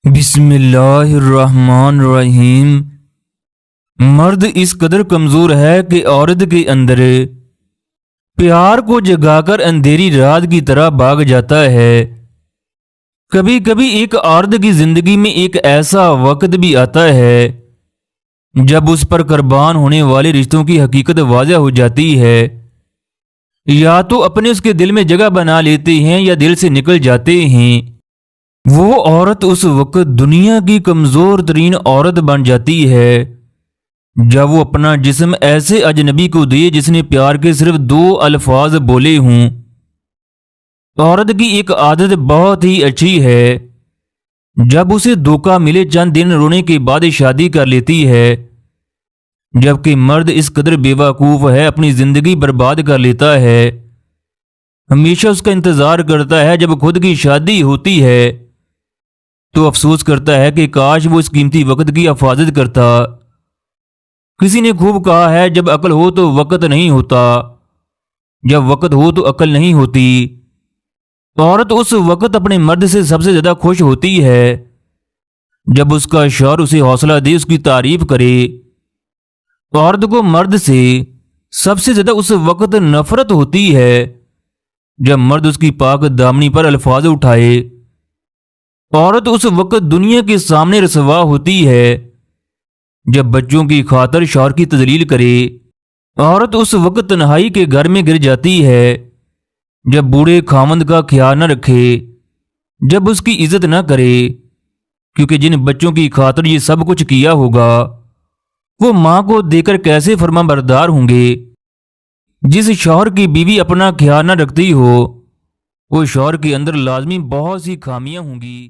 بسم اللہ الرحمن الرحیم۔ مرد اس قدر کمزور ہے کہ عورت کے اندر پیار کو جگا کر اندھیری رات کی طرح بھاگ جاتا ہے۔ کبھی کبھی ایک عورت کی زندگی میں ایک ایسا وقت بھی آتا ہے جب اس پر قربان ہونے والے رشتوں کی حقیقت واضح ہو جاتی ہے، یا تو اپنے اس کے دل میں جگہ بنا لیتے ہیں یا دل سے نکل جاتے ہیں۔ وہ عورت اس وقت دنیا کی کمزور ترین عورت بن جاتی ہے جب وہ اپنا جسم ایسے اجنبی کو دے جس نے پیار کے صرف 2 الفاظ بولے ہوں۔ عورت کی ایک عادت بہت ہی اچھی ہے، جب اسے دھوکہ ملے چند دن رونے کے بعد شادی کر لیتی ہے، جبکہ مرد اس قدر بے وقوف ہے، اپنی زندگی برباد کر لیتا ہے، ہمیشہ اس کا انتظار کرتا ہے۔ جب خود کی شادی ہوتی ہے تو افسوس کرتا ہے کہ کاش وہ اس قیمتی وقت کی حفاظت کرتا۔ کسی نے خوب کہا ہے، جب عقل ہو تو وقت نہیں ہوتا، جب وقت ہو تو عقل نہیں ہوتی۔ عورت اس وقت اپنے مرد سے سب سے زیادہ خوش ہوتی ہے جب اس کا شوہر اسے حوصلہ دے، اس کی تعریف کرے۔ عورت کو مرد سے سب سے زیادہ اس وقت نفرت ہوتی ہے جب مرد اس کی پاک دامنی پر الفاظ اٹھائے۔ عورت اس وقت دنیا کے سامنے رسوا ہوتی ہے جب بچوں کی خاطر شوہر کی تذلیل کرے۔ عورت اس وقت تنہائی کے گھر میں گر جاتی ہے جب بوڑھے خاوند کا خیال نہ رکھے، جب اس کی عزت نہ کرے، کیونکہ جن بچوں کی خاطر یہ سب کچھ کیا ہوگا وہ ماں کو دے کر کیسے فرما بردار ہوں گے۔ جس شوہر کی بیوی اپنا خیال نہ رکھتی ہو، وہ شوہر کے اندر لازمی بہت سی خامیاں ہوں گی۔